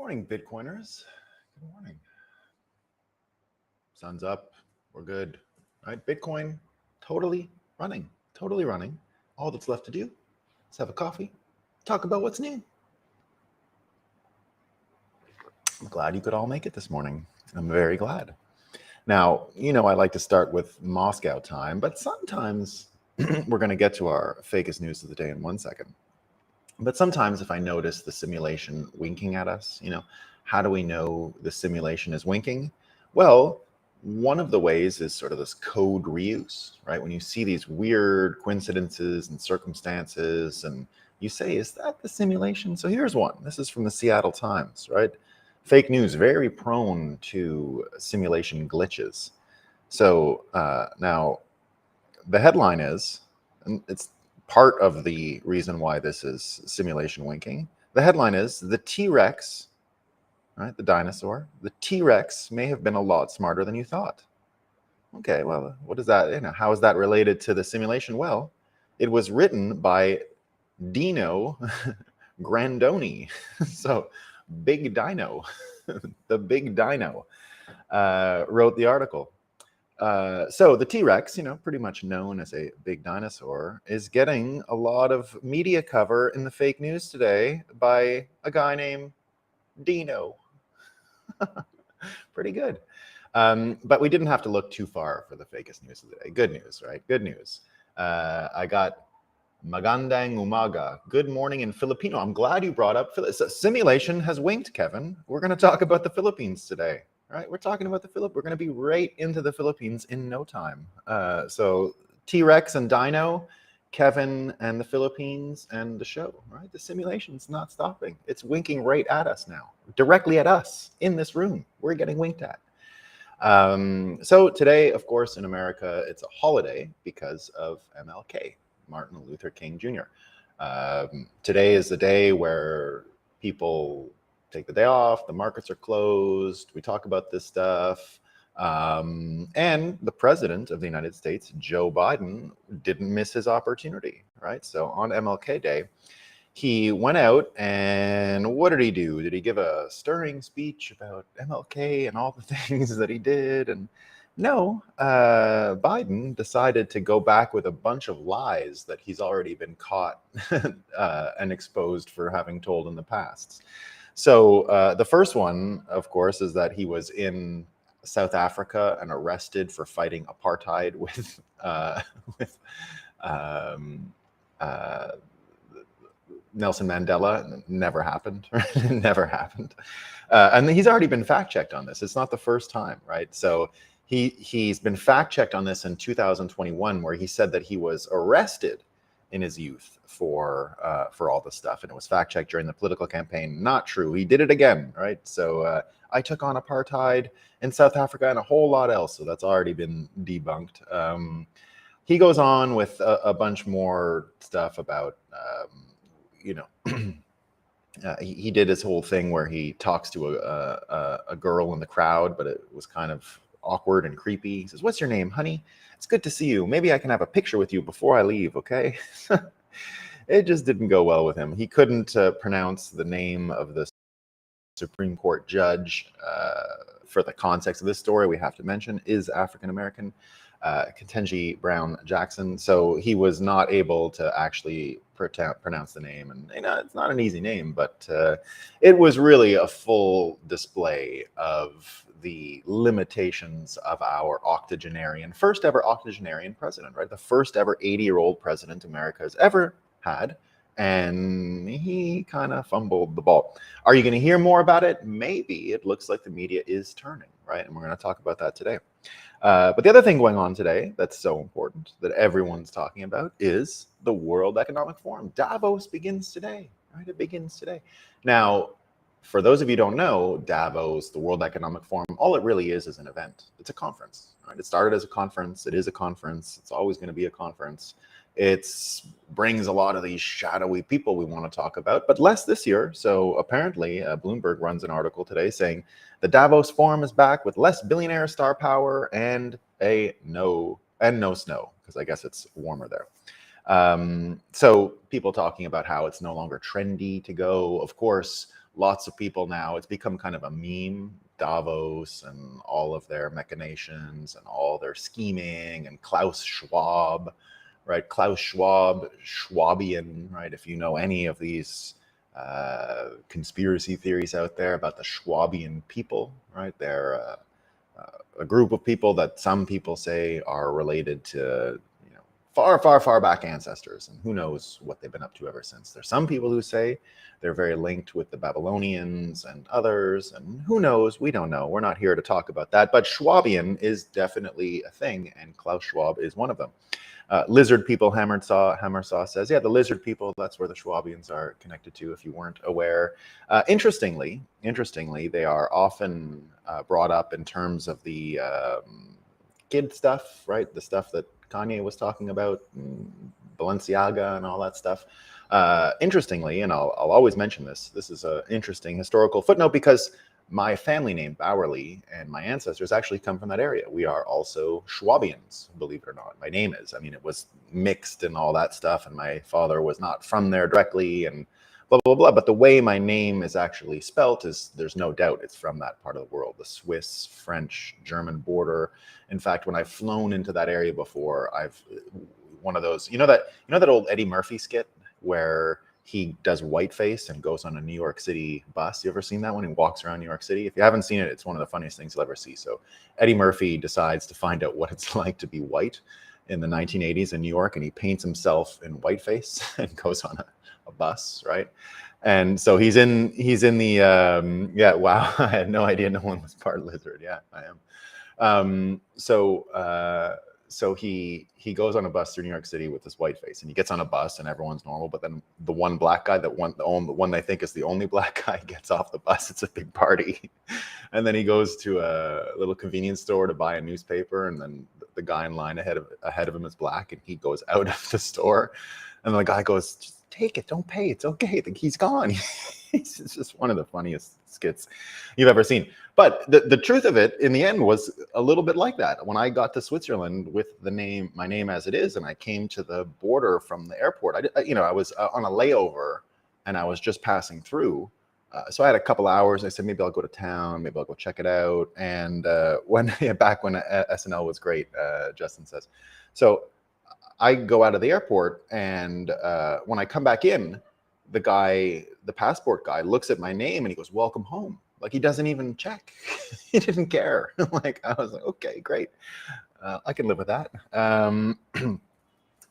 Morning, Bitcoiners. Good morning. Sun's up. We're good. Right? Bitcoin totally running. Totally running. All that's left to do is have a coffee, talk about what's new. I'm glad you could all make it this morning. I'm very glad. Now, I like to start with Moscow time, but sometimes we're going to get to our fakest news of the day in 1 second. But sometimes if I notice the simulation winking at us, how do we know the simulation is winking? Well, one of the ways is sort of this code reuse, right? When you see these weird coincidences and circumstances and you say, is that the simulation? So here's one. This is from the Seattle Times, right? Fake news, very prone to simulation glitches. So now the headline is, and it's part of the reason why this is simulation winking. The headline is, the T-Rex, right, the dinosaur, the T-Rex may have been a lot smarter than you thought. Okay, well, what is that? How is that related to the simulation? Well, it was written by Dino Grandoni. So Big Dino, the Big Dino, wrote the article. So the T-Rex, pretty much known as a big dinosaur, is getting a lot of media cover in the fake news today by a guy named Dino. Pretty good. But we didn't have to look too far for the fakest news of the day. Good news, right? Good news. I got Magandang Umaga. Good morning in Filipino. I'm glad you brought up simulation has winked, Kevin. We're going to talk about the Philippines today. Right, we're talking about the Philippines. We're going to be right into the Philippines in no time. So T-Rex and Dino, Kevin and the Philippines and the show, right? The simulation's not stopping. It's winking right at us now, directly at us in this room. We're getting winked at. So today, of course, in America, it's a holiday because of MLK, Martin Luther King Jr. Today is the day where people take the day off, the markets are closed, we talk about this stuff. And the president of the United States, Joe Biden, didn't miss his opportunity, right? So on MLK Day, he went out and what did he do? Did he give a stirring speech about MLK and all the things that he did? And no, Biden decided to go back with a bunch of lies that he's already been caught and exposed for having told in the past. So the first one, of course, is that he was in South Africa and arrested for fighting apartheid with Nelson Mandela. Never happened. Never happened. And he's already been fact-checked on this. It's not the first time, right? So he's been fact-checked on this in 2021, where he said that he was arrested in his youth for all this stuff, and it was fact-checked during the political campaign. Not true. He did it again, right? So I took on apartheid in South Africa and a whole lot else. So that's already been debunked. He goes on with a bunch more stuff about, he did his whole thing where he talks to a girl in the crowd, but it was kind of awkward and creepy. He says, "What's your name, honey? It's good to see you. Maybe I can have a picture with you before I leave, okay?" It just didn't go well with him. He couldn't pronounce the name of the Supreme Court judge. For the context of this story, we have to mention, is African-American, Ketanji Brown Jackson. So he was not able to actually pronounce the name. And it's not an easy name, but it was really a full display of the limitations of our first ever octogenarian president, right? The first ever 80-year-old president America has ever had. And he kind of fumbled the ball. Are you going to hear more about it? Maybe. It looks like the media is turning, right? And we're going to talk about that today. But the other thing going on today that's so important that everyone's talking about is the World Economic Forum. Davos begins today, right? It begins today. Now, for those of you who don't know, Davos, the World Economic Forum, all it really is an event. It's a conference, right? It started as a conference. It is a conference. It's always going to be a conference. It brings a lot of these shadowy people we want to talk about, but less this year. So apparently, Bloomberg runs an article today saying the Davos Forum is back with less billionaire star power and no snow, because I guess it's warmer there. So people talking about how it's no longer trendy to go. Of course, lots of people now, it's become kind of a meme, Davos and all of their machinations and all their scheming, and Klaus Schwab, right? Klaus Schwab, Schwabian, right? If you know any of these conspiracy theories out there about the Schwabian people, right? They're a group of people that some people say are related to, you know, far back ancestors, and who knows what they've been up to ever since. There's some people who say they're very linked with the Babylonians and others, and who knows? We don't know. We're not here to talk about that, but Schwabian is definitely a thing, and Klaus Schwab is one of them. Lizard people, Hammersaw says, yeah, the lizard people, that's where the Schwabians are connected to, if you weren't aware. Interestingly, they are often brought up in terms of the kid stuff, right? The stuff that Kanye was talking about, Balenciaga and all that stuff. Interestingly, and I'll always mention this is an interesting historical footnote, because my family name, Bowerly, and my ancestors actually come from that area. We are also Schwabians, believe it or not. My name is. I mean, it was mixed and all that stuff, and my father was not from there directly, and blah, blah, blah. But the way my name is actually spelt is, there's no doubt it's from that part of the world, the Swiss, French, German border. In fact, when I've flown into that area before, I've one of those, you know that old Eddie Murphy skit where he does whiteface and goes on a New York City bus. You ever seen that one? He walks around New York City. If you haven't seen it, it's one of the funniest things you'll ever see. So Eddie Murphy decides to find out what it's like to be white in the 1980s in New York, and he paints himself in whiteface and goes on a bus, right? And so he's in the yeah, wow, I had no idea no one was part lizard. Yeah, I am. So he goes on a bus through New York City with this whiteface, and he gets on a bus and everyone's normal. But then the one black guy, the one they think is the only black guy, gets off the bus. It's a big party. And then he goes to a little convenience store to buy a newspaper. And then the guy in line ahead of him is black, and he goes out of the store. And the guy goes, just take it, don't pay, it's okay. He's gone. It's just one of the funniest skits you've ever seen. But the truth of it, in the end, was a little bit like that. When I got to Switzerland with my name as it is, and I came to the border from the airport, I was on a layover, and I was just passing through. So I had a couple hours. I said, maybe I'll go to town, maybe I'll go check it out. And back when SNL was great, Justin says. So I go out of the airport, and when I come back in, the passport guy, looks at my name and he goes, welcome home. Like, he doesn't even check. He didn't care. Like, I was like, okay, great. I can live with that.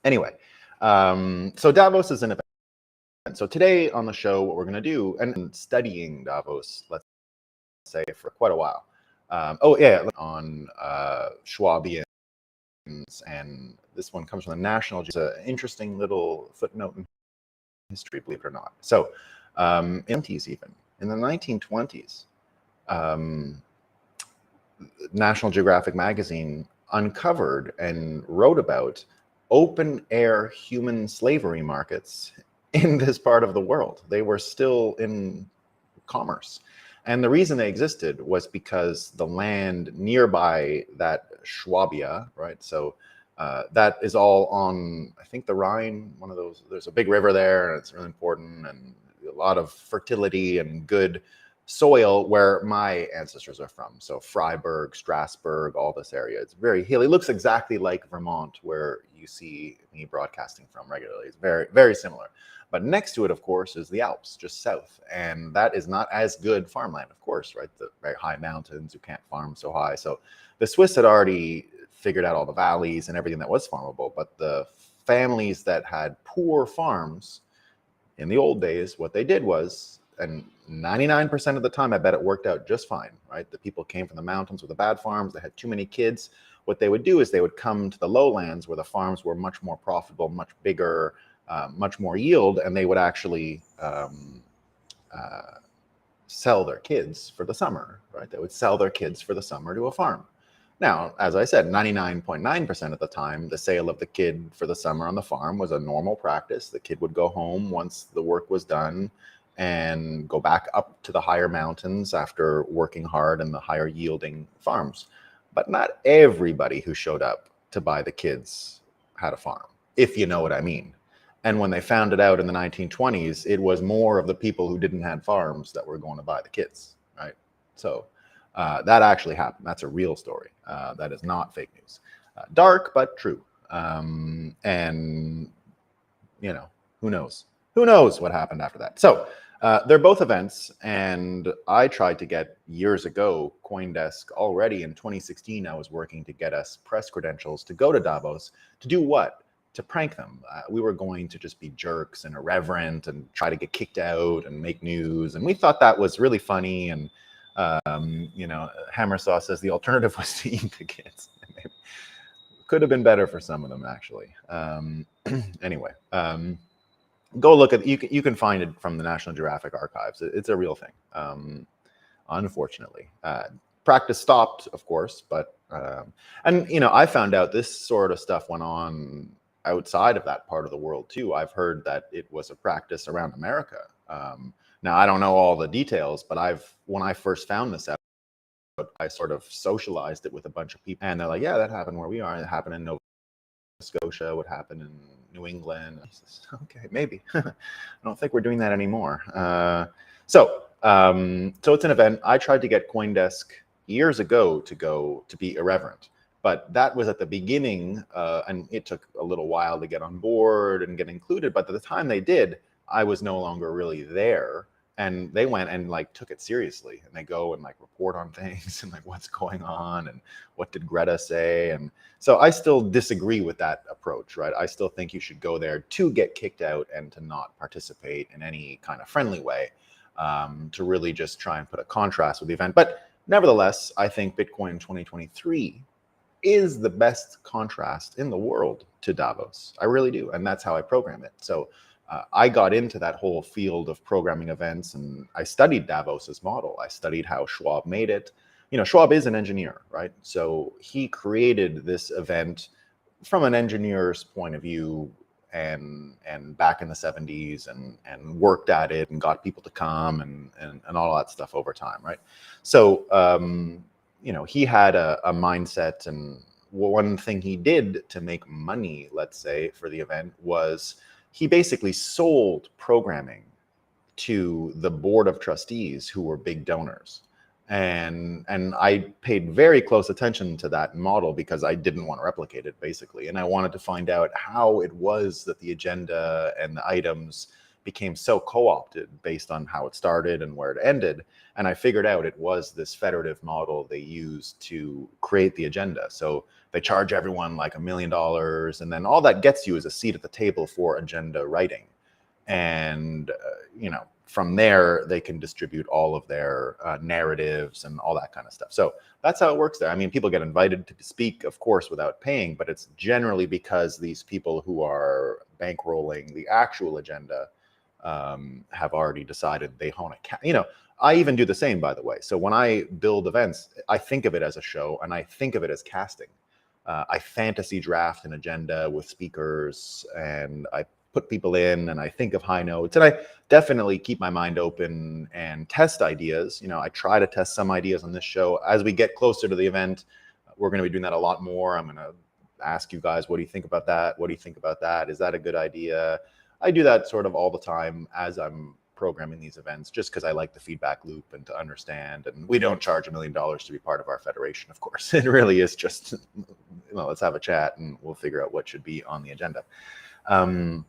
Anyway, so Davos is an event. So today on the show, what we're going to do, and studying Davos, let's say, for quite a while. On Schwabians, and this one comes from the National. It's an interesting little footnote in history, believe it or not. So in the 1920s, even in the 1920s, National Geographic magazine uncovered and wrote about open air human slavery markets in this part of the world. They were still in commerce. And the reason they existed was because the land nearby that Schwabia, right? So that is all on, I think, the Rhine, one of those. There's a big river there, and it's really important, and a lot of fertility and good soil where my ancestors are from. So Freiburg, Strasbourg, all this area. It's very hilly. It looks exactly like Vermont, where you see me broadcasting from regularly. It's very, very similar. But next to it, of course, is the Alps, just south. And that is not as good farmland, of course, right? The very high mountains, you can't farm so high. So the Swiss had already figured out all the valleys and everything that was farmable. But the families that had poor farms in the old days, what they did was, and 99% of the time, I bet it worked out just fine, right? The people came from the mountains with the bad farms. They had too many kids. What they would do is they would come to the lowlands where the farms were much more profitable, much bigger, much more yield, and they would actually sell their kids for the summer, right? They would sell their kids for the summer to a farm. Now, as I said, 99.9% of the time, the sale of the kid for the summer on the farm was a normal practice. The kid would go home once the work was done and go back up to the higher mountains after working hard in the higher yielding farms. But not everybody who showed up to buy the kids had a farm, if you know what I mean. And when they found it out in the 1920s, it was more of the people who didn't have farms that were going to buy the kits, right? So that actually happened. That's a real story. That is not fake news. Dark, but true. And, you know, who knows? Who knows what happened after that? So they're both events, and I tried to get years ago CoinDesk already in 2016. I was working to get us press credentials to go to Davos to do what? To prank them. We were going to just be jerks and irreverent and try to get kicked out and make news. And we thought that was really funny. And, you know, Hammersaw says the alternative was to eat the kids. Could have been better for some of them, actually. Anyway. Go look at you can find it from the National Geographic Archives. It's a real thing. Unfortunately, practice stopped, of course, but and you know, I found out this sort of stuff went on outside of that part of the world too. I've heard that it was a practice around America. Now I don't know all the details, but when I first found this out, I sort of socialized it with a bunch of people, and they're like, "Yeah, that happened where we are. It happened in Nova Scotia, what happened in New England." Okay, maybe. I don't think we're doing that anymore. So it's an event. I tried to get CoinDesk years ago to be irreverent, but that was at the beginning, and it took a little while to get on board and get included. But at the time they did, I was no longer really there. And they went and like took it seriously, and they go and like report on things and like what's going on and what did Greta say. And so I still disagree with that approach, right? I still think you should go there to get kicked out and to not participate in any kind of friendly way, to really just try and put a contrast with the event. But nevertheless, I think Bitcoin 2023 is the best contrast in the world to Davos. I really do. And that's how I program it. So I got into that whole field of programming events, and I studied Davos's model. I studied how Schwab made it. You know, Schwab is an engineer, right? So he created this event from an engineer's point of view, and back in the 70s, and worked at it and got people to come and all that stuff over time, right? So you know, he had a mindset, and one thing he did to make money, let's say, for the event was he basically sold programming to the board of trustees who were big donors. And I paid very close attention to that model because I didn't want to replicate it, basically. And I wanted to find out how it was that the agenda and the items became so co-opted based on how it started and where it ended. And I figured out it was this federative model they used to create the agenda. So they charge everyone like $1 million, and then all that gets you is a seat at the table for agenda writing. And, you know, from there, they can distribute all of their narratives and all that kind of stuff. So that's how it works there. I mean, people get invited to speak, of course, without paying, but it's generally because these people who are bankrolling the actual agenda have already decided they own a, you know, I even do the same, by the way. So when I build events, I think of it as a show, and I think of it as casting. I fantasy draft an agenda with speakers, and I put people in, and I think of high notes, and I definitely keep my mind open and test ideas. You know, I try to test some ideas on this show. As we get closer to the event, we're going to be doing that a lot more. I'm going to ask you guys, what do you think about that? What do you think about that? Is that a good idea? I do that sort of all the time as I'm programming these events, just because I like the feedback loop and to understand. And we don't charge $1 million to be part of our federation, of course. It really is just, you know, let's have a chat and we'll figure out what should be on the agenda. You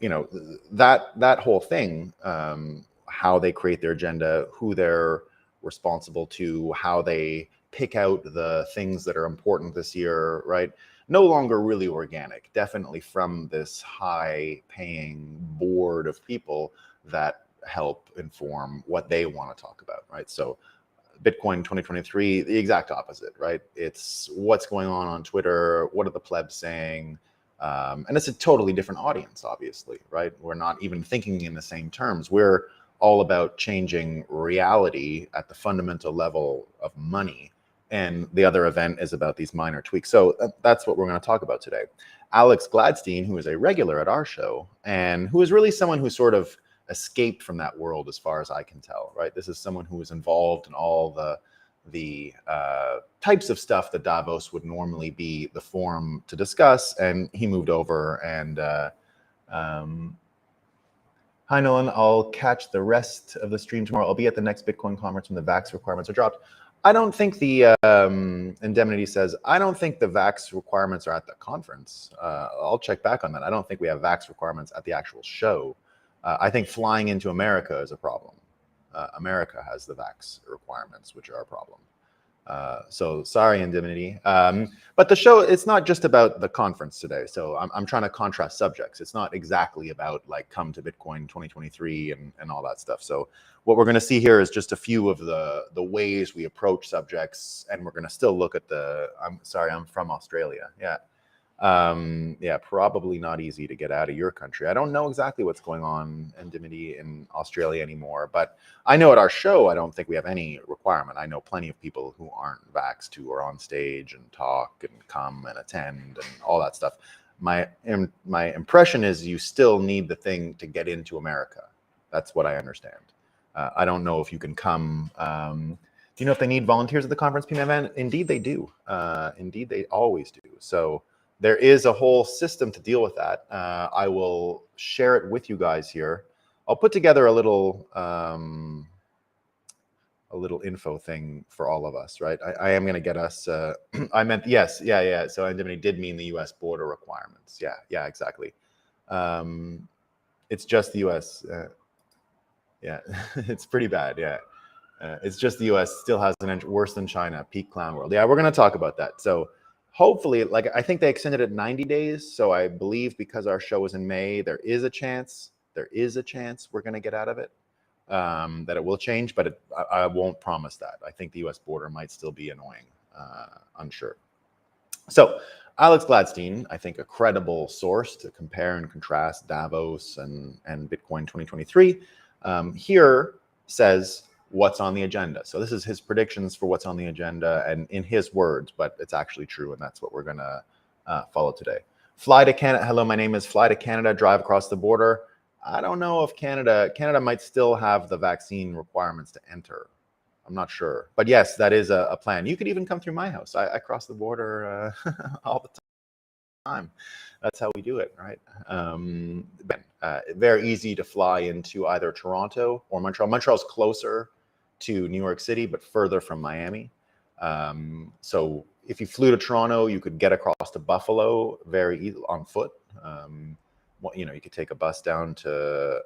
know, that whole thing, how they create their agenda, who they're responsible to, how they pick out the things that are important this year, right? No longer really organic, definitely from this high paying board of people that help inform what they want to talk about, right? So Bitcoin 2023, the exact opposite, right? It's what's going on Twitter, what are the plebs saying? And it's a totally different audience, obviously, right? We're not even thinking in the same terms. We're all about changing reality at the fundamental level of money. And the other event is about these minor tweaks. So that's what we're going to talk about today. Alex Gladstein, who is a regular at our show, and who is really someone who sort of escaped from that world as far as I can tell, right? This is someone who was involved in all the types of stuff that Davos would normally be the forum to discuss, and he moved over. And hi, Nolan. I'll catch the rest of the stream tomorrow. I'll be at the next Bitcoin conference when the vax requirements are dropped. I don't think the Indemnity says, I don't think the vax requirements are at the conference. I'll check back on that. I don't think we have vax requirements at the actual show. I think flying into America is a problem. America has the vax requirements, which are a problem. So sorry, Indemnity. But the show, it's not just about the conference today. So I'm trying to contrast subjects. It's not exactly about like come to Bitcoin 2023 and all that stuff. So what we're going to see here is just a few of the ways we approach subjects. And we're going to still look at the, I'm sorry, I'm from Australia. Yeah. Yeah, probably not easy to get out of your country. I don't know exactly what's going on, Indemnity, in Australia anymore, but I know at our show, I don't think we have any requirement. I know plenty of people who aren't vaxxed who are on stage and talk and come and attend and all that stuff. My impression is you still need the thing to get into America. That's what I understand. I don't know if you can come. Do you know if they need volunteers at the conference, P-Man? Indeed, they do. Indeed, they always do. So there is a whole system to deal with that. I will share it with you guys here. I'll put together a little info thing for all of us, right? I am going to get us. I meant yes, yeah. So Indemnity did mean the U.S. border requirements. Yeah, exactly. It's just the U.S. Yeah, it's pretty bad. Yeah, it's just the U.S. still has an worse than China. Peak clown world. Yeah, we're going to talk about that. So. Hopefully, like I think they extended it 90 days. So I believe because our show is in May, there is a chance we're going to get out of it, that it will change, but I won't promise that. I think the US border might still be annoying, unsure. So Alex Gladstein, I think a credible source to compare and contrast Davos and Bitcoin 2023, here says, what's on the agenda. So this is his predictions for what's on the agenda and in his words, but it's actually true. And that's what we're going to follow today. Fly to Canada. Hello, my name is Fly to Canada, drive across the border. I don't know if Canada might still have the vaccine requirements to enter. I'm not sure. But yes, that is a plan. You could even come through my house. I cross the border all the time. That's how we do it, right? Very easy to fly into either Toronto or Montreal. Montreal's closer to New York City, but further from Miami. So if you flew to Toronto, you could get across to Buffalo very easily on foot. You know, you could take a bus down to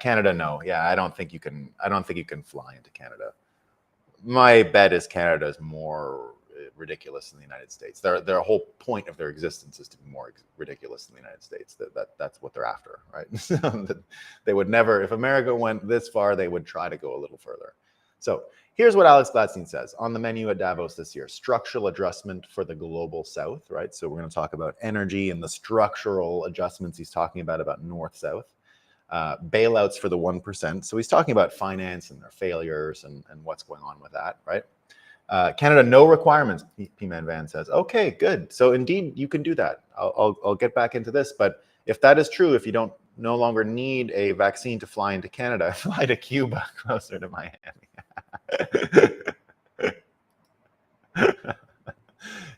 Canada. No, I don't think you can fly into Canada. My bet is Canada is more ridiculous than the United States. Their whole point of their existence is to be more ridiculous than the United States. That's what they're after, right? They would never, if America went this far, they would try to go a little further. So here's what Alex Gladstein says on the menu at Davos this year: structural adjustment for the global south, right? So we're going to talk about energy and the structural adjustments he's talking about north-south. Bailouts for the 1%. So he's talking about finance and their failures and what's going on with that, right? Canada, no requirements, P-Man Van says. Okay, good. So indeed, you can do that. I'll get back into this. But if that is true, if you no longer need a vaccine to fly into Canada, fly to Cuba, closer to Miami.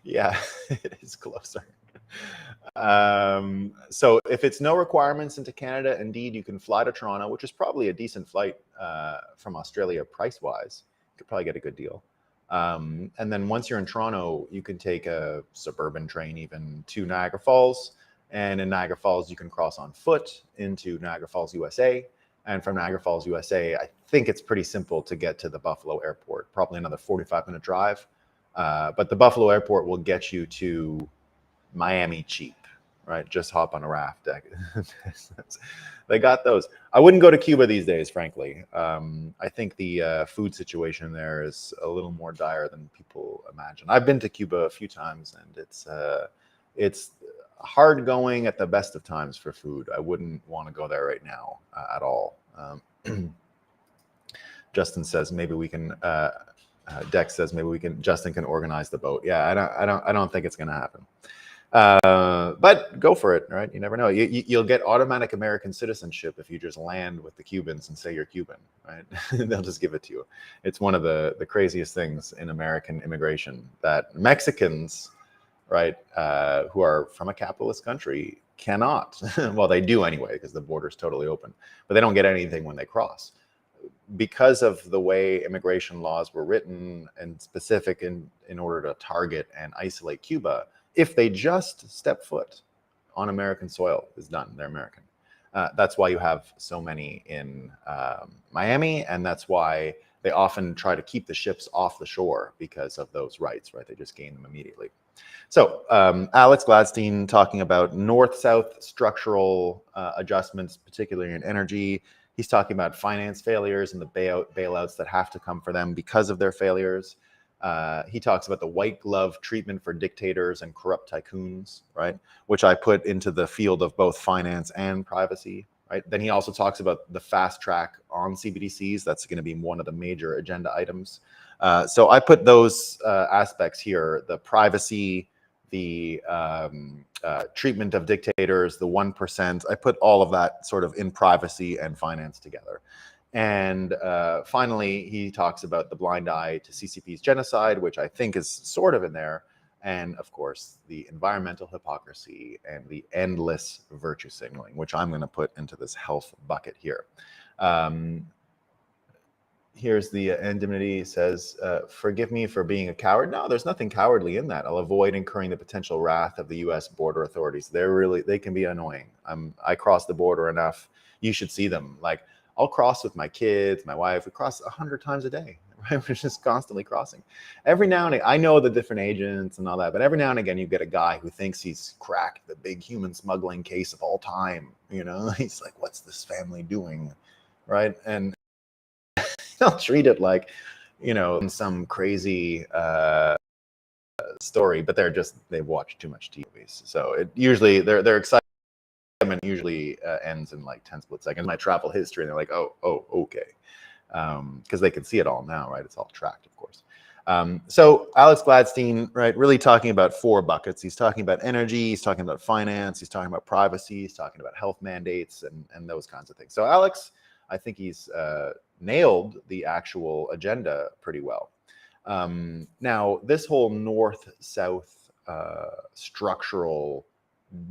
Yeah, it is closer. So if it's no requirements into Canada, indeed, you can fly to Toronto, which is probably a decent flight from Australia price-wise. You could probably get a good deal. And then once you're in Toronto, you can take a suburban train even to Niagara Falls. And in Niagara Falls, you can cross on foot into Niagara Falls, USA. And from Niagara Falls, USA, I think it's pretty simple to get to the Buffalo airport, probably another 45-minute drive. But the Buffalo airport will get you to Miami cheap, right? Just hop on a raft. They got those. I wouldn't go to Cuba these days, frankly. I think the food situation there is a little more dire than people imagine. I've been to Cuba a few times, and it's hard going at the best of times for food. I wouldn't want to go there right now at all. Justin says maybe we can. Dex says maybe we can. Justin can organize the boat. Yeah, I don't think it's going to happen. But go for it, right? You never know. You'll get automatic American citizenship if you just land with the Cubans and say you're Cuban, right? They'll just give it to you. It's one of the craziest things in American immigration that Mexicans, right, who are from a capitalist country cannot. Well, they do anyway because the border's totally open, but they don't get anything when they cross because of the way immigration laws were written and specific in order to target and isolate Cuba. If they just step foot on American soil, is done. They're American. That's why you have so many in Miami, and that's why they often try to keep the ships off the shore because of those rights, right? They just gain them immediately. So Alex Gladstein talking about north-south structural adjustments, particularly in energy. He's talking about finance failures and the bailouts that have to come for them because of their failures. He talks about the white glove treatment for dictators and corrupt tycoons, right? Which I put into the field of both finance and privacy, right? Then he also talks about the fast track on CBDCs. That's going to be one of the major agenda items. So I put those aspects here, the privacy, the treatment of dictators, the 1%. I put all of that sort of in privacy and finance together. And finally, he talks about the blind eye to CCP's genocide, which I think is sort of in there. And of course, the environmental hypocrisy and the endless virtue signaling, which I'm going to put into this health bucket here. Here's the indemnity says, forgive me for being a coward. No, there's nothing cowardly in that. I'll avoid incurring the potential wrath of the US border authorities. They can be annoying. I cross the border enough. You should see them. Like, I'll cross with my kids, my wife. We cross 100 times a day, right? We're just constantly crossing. Every now and again, I know the different agents and all that, but every now and again, you get a guy who thinks he's cracked the big human smuggling case of all time. You know, he's like, what's this family doing, right? And they'll treat it like, you know, some crazy story, but they've watched too much TV. So it usually, they're excited. Usually ends in like 10 split seconds. My travel history, and they're like, oh, okay. Because they can see it all now, right? It's all tracked, of course. So Alex Gladstein, right, really talking about 4 buckets. He's talking about energy, he's talking about finance, he's talking about privacy, he's talking about health mandates and those kinds of things. So Alex, I think he's nailed the actual agenda pretty well. Now, this whole north-south structural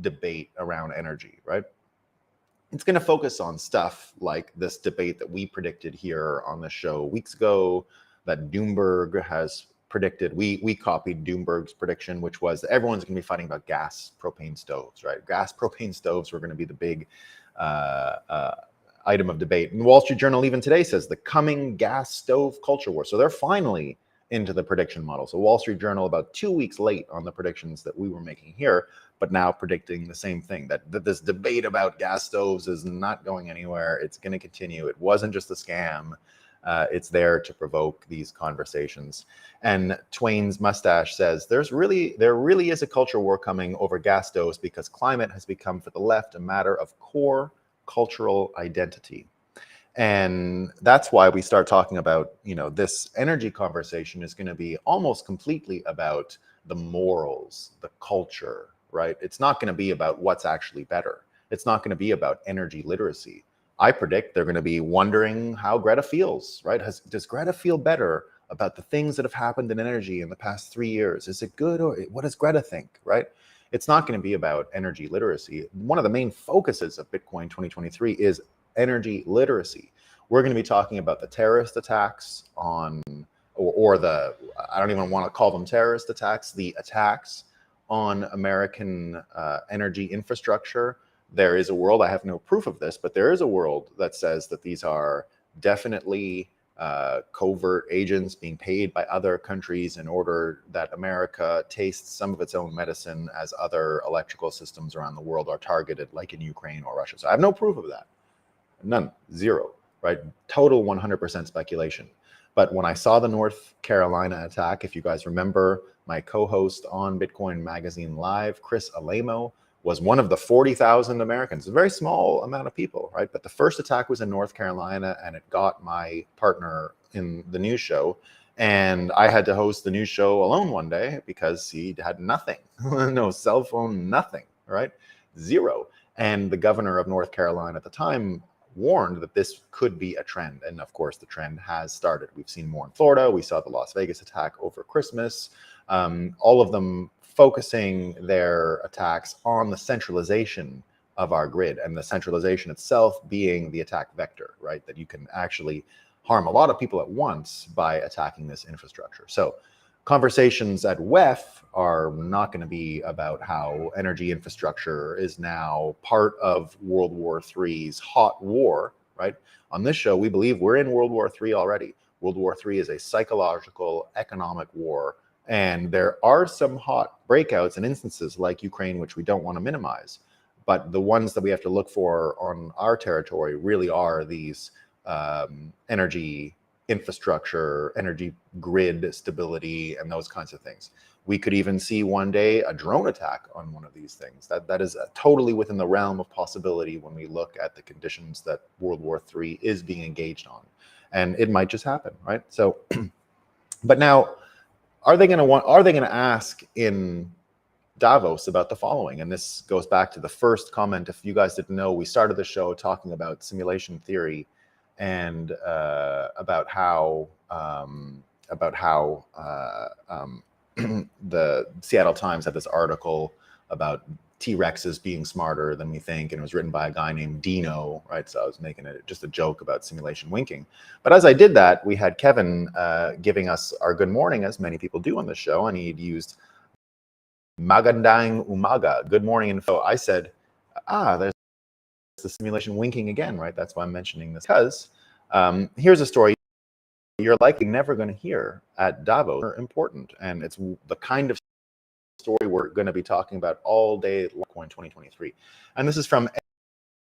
debate around energy, right? It's going to focus on stuff like this debate that we predicted here on the show weeks ago, that Doomberg has predicted. We copied Doomberg's prediction, which was that everyone's going to be fighting about gas propane stoves, right? Gas propane stoves were going to be the big item of debate. And the Wall Street Journal even today says the coming gas stove culture war. So they're finally into the prediction model. So Wall Street Journal about 2 weeks late on the predictions that we were making here, but now predicting the same thing, that this debate about gas stoves is not going anywhere. It's going to continue. It wasn't just a scam. It's there to provoke these conversations. And Twain's mustache says, there really is a culture war coming over gas stoves because climate has become for the left a matter of core cultural identity. And that's why we start talking about, you know, this energy conversation is going to be almost completely about the morals, the culture, right? It's not going to be about what's actually better. It's not going to be about energy literacy. I predict they're going to be wondering how Greta feels, right? Does Greta feel better about the things that have happened in energy in the past 3 years? Is it good, or what does Greta think, right? It's not going to be about energy literacy. One of the main focuses of Bitcoin 2023 is energy literacy. We're going to be talking about the terrorist attacks on, or the, I don't even want to call them terrorist attacks, the attacks on American energy infrastructure. There is a world, I have no proof of this, but there is a world that says that these are definitely covert agents being paid by other countries in order that America tastes some of its own medicine as other electrical systems around the world are targeted, like in Ukraine or Russia. So I have no proof of that. None, zero, right? Total 100% speculation. But when I saw the North Carolina attack, if you guys remember, my co-host on Bitcoin Magazine Live, Chris Alamo, was one of the 40,000 Americans, a very small amount of people, right? But the first attack was in North Carolina, and it got my partner in the news show And I had to host the news show alone one day because he had nothing, no cell phone, nothing, right? Zero. And the governor of North Carolina at the time warned that this could be a trend. And of course, the trend has started. We've seen more in Florida. We saw the Las Vegas attack over Christmas. All of them focusing their attacks on the centralization of our grid, and the centralization itself being the attack vector, right? That you can actually harm a lot of people at once by attacking this infrastructure. So conversations at WEF are not going to be about how energy infrastructure is now part of World War III's hot war, right? On this show, we believe we're in World War III already. World War III is a psychological, economic war, and there are some hot breakouts and instances like Ukraine, which we don't want to minimize. But the ones that we have to look for on our territory really are these energy infrastructure, energy grid stability, and those kinds of things. We could even see one day a drone attack on one of these things. That is totally within the realm of possibility when we look at the conditions that World War III is being engaged on. And it might just happen, right? So, but now, are they going to ask in Davos about the following? And this goes back to the first comment. If you guys didn't know, we started the show talking about simulation theory and about how the Seattle Times had this article about T-Rexes being smarter than we think, and it was written by a guy named Dino, right? So I was making just a joke about simulation winking. But as I did that, we had Kevin giving us our good morning, as many people do on the show, and he'd used Magandang Umaga, good morning info. I said, there's the simulation winking again, right? That's why I'm mentioning this, because here's a story you're likely never going to hear at Davos. They're important, and it's the kind of story we're going to be talking about all day long in 2023. And this is from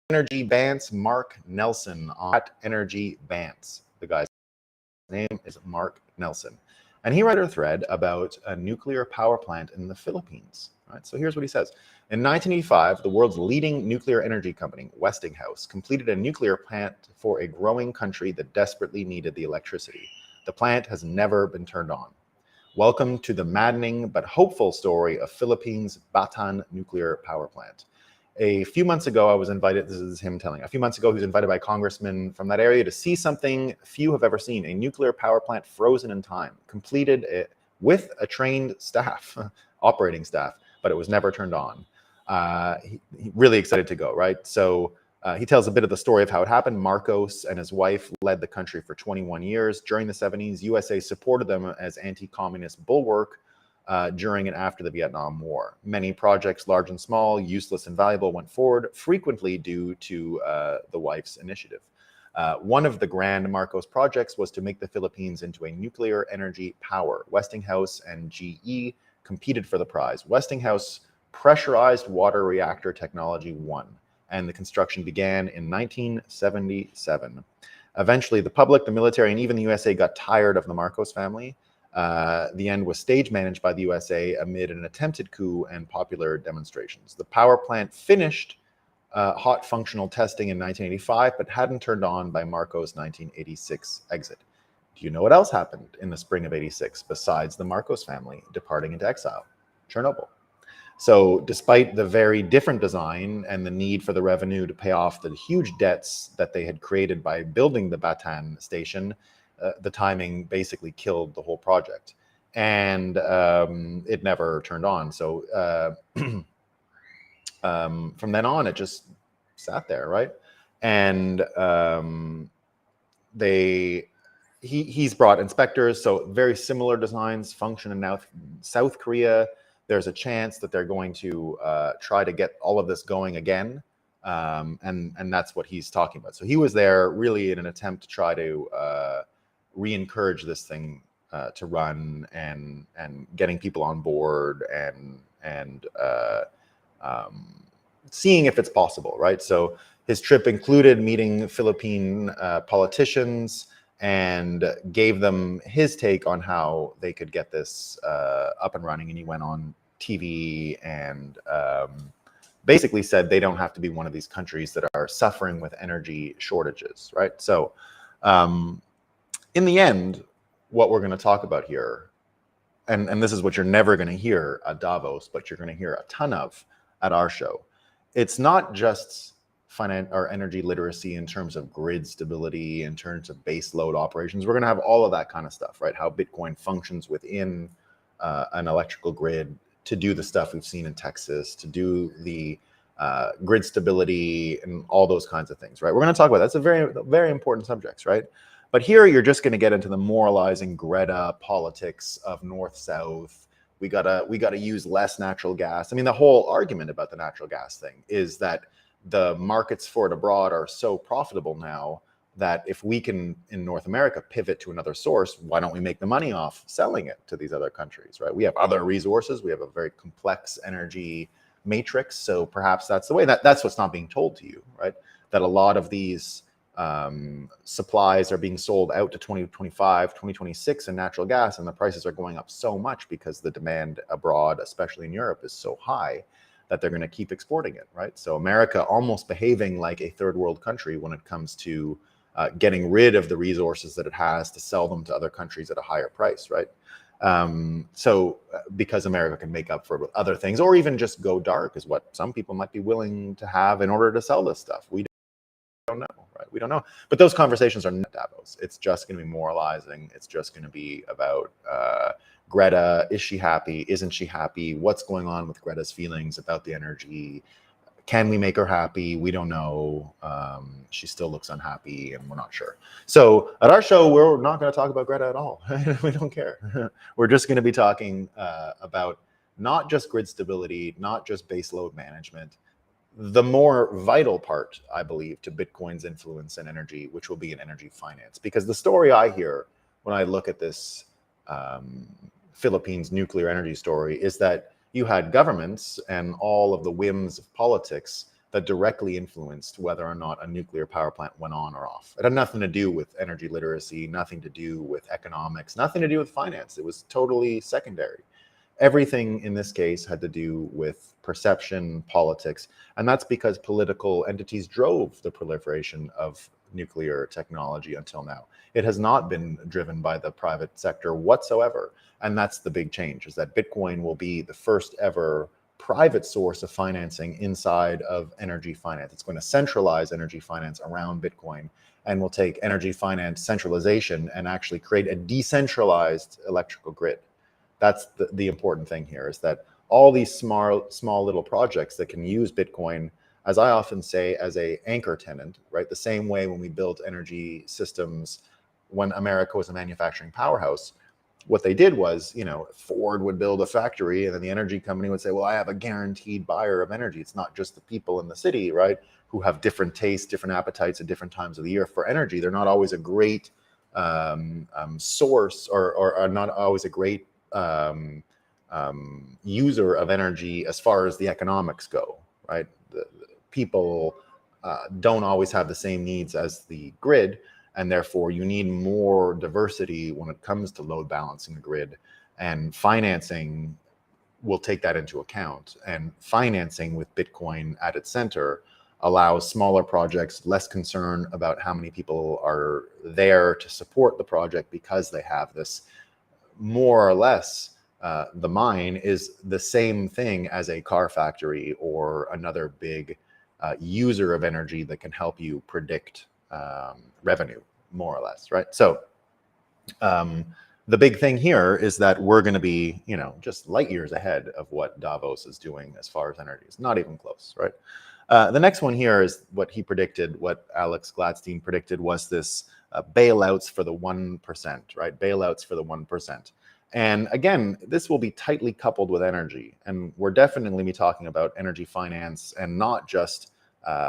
Energy Bance Mark Nelson at Energy Bance. The guy's name is Mark Nelson. And he wrote a thread about a nuclear power plant in the Philippines. Right? So here's what he says. In 1985, the world's leading nuclear energy company, Westinghouse, completed a nuclear plant for a growing country that desperately needed the electricity. The plant has never been turned on. Welcome to the maddening but hopeful story of Philippines' Batan nuclear power plant. A few months ago, I was invited, this is him telling, a few months ago, he was invited by congressmen from that area to see something few have ever seen, a nuclear power plant frozen in time, completed with a trained staff, operating staff, but it was never turned on. He really excited to go, right? So he tells a bit of the story of how it happened. Marcos and his wife led the country for 21 years. During the 70s, USA supported them as anti-communist bulwark during and after the Vietnam War. Many projects, large and small, useless and valuable, went forward, frequently due to the wife's initiative. One of the grand Marcos projects was to make the Philippines into a nuclear energy power. Westinghouse and GE competed for the prize. Westinghouse pressurized water reactor technology won, and the construction began in 1977. Eventually, the public, the military, and even the USA got tired of the Marcos family. The end was stage managed by the USA amid an attempted coup and popular demonstrations. The power plant finished hot functional testing in 1985, but hadn't turned on by Marcos' 1986 exit. Do you know what else happened in the spring of '86 besides the Marcos family departing into exile? Chernobyl. So despite the very different design and the need for the revenue to pay off the huge debts that they had created by building the Batan station, the timing basically killed the whole project. And it never turned on. So from then on, it just sat there, right? And he's brought inspectors, so very similar designs function in now South Korea. There's a chance that they're going to try to get all of this going again, and that's what he's talking about. So he was there really in an attempt to try to re-encourage this thing to run, and getting people on board, and seeing if it's possible, right? So his trip included meeting Philippine politicians and gave them his take on how they could get this up and running. And he went on TV and basically said they don't have to be one of these countries that are suffering with energy shortages, right? So in the end, what we're going to talk about here, and this is what you're never going to hear at Davos, but you're going to hear a ton of at our show. It's not just finance or energy literacy in terms of grid stability, in terms of base load operations. We're going to have all of that kind of stuff, right? How Bitcoin functions within an electrical grid to do the stuff we've seen in Texas, to do the grid stability and all those kinds of things, right? We're going to talk about that. That's a very, very important subjects, right? But here you're just going to get into the moralizing Greta politics of north-south. We gotta use less natural gas. I mean, the whole argument about the natural gas thing is that the markets for it abroad are so profitable now that if we can, in North America, pivot to another source, why don't we make the money off selling it to these other countries, right? We have other resources. We have a very complex energy matrix. So perhaps that's the way. That's what's not being told to you, right? That a lot of these supplies are being sold out to 2025, 2026 in natural gas, and the prices are going up so much because the demand abroad, especially in Europe, is so high that they're going to keep exporting it, right? So America almost behaving like a third world country when it comes to getting rid of the resources that it has to sell them to other countries at a higher price, right? So because America can make up for it with other things, or even just go dark is what some people might be willing to have in order to sell this stuff. We don't know, right? We don't know. But those conversations are not Davos. It's just going to be moralizing. It's just going to be about Greta. Is she happy? Isn't she happy? What's going on with Greta's feelings about the energy? Can we make her happy? We don't know. She still looks unhappy and we're not sure. So at our show, we're not going to talk about Greta at all. We don't care. We're just going to be talking about not just grid stability, not just base load management, the more vital part, I believe, to Bitcoin's influence in energy, which will be in energy finance. Because the story I hear when I look at this Philippines nuclear energy story is that you had governments and all of the whims of politics that directly influenced whether or not a nuclear power plant went on or off. It had nothing to do with energy literacy, nothing to do with economics, nothing to do with finance. It was totally secondary. Everything in this case had to do with perception, politics, and that's because political entities drove the proliferation of nuclear technology until now. It has not been driven by the private sector whatsoever, and that's the big change, is that Bitcoin will be the first ever private source of financing inside of energy finance. It's going to centralize energy finance around Bitcoin, and will take energy finance centralization and actually create a decentralized electrical grid. That's the important thing here, is that all these small little projects that can use Bitcoin, as I often say, as a anchor tenant, right? The same way when we built energy systems when America was a manufacturing powerhouse, what they did was, Ford would build a factory and then the energy company would say, well, I have a guaranteed buyer of energy. It's not just the people in the city, right, who have different tastes, different appetites at different times of the year for energy. They're not always a great source or are not always a great user of energy as far as the economics go, right? The people don't always have the same needs as the grid, and therefore you need more diversity when it comes to load balancing the grid, and financing will take that into account. And financing with Bitcoin at its center allows smaller projects less concern about how many people are there to support the project, because they have this more or less. The mine is the same thing as a car factory or another big user of energy that can help you predict revenue, more or less, right? So the big thing here is that we're going to be, just light years ahead of what Davos is doing as far as energy. It's not even close, right? The next one here is what he predicted, what Alex Gladstein predicted, was this bailouts for the 1%, right? Bailouts for the 1%. And again, this will be tightly coupled with energy. And we're definitely be talking about energy finance and not just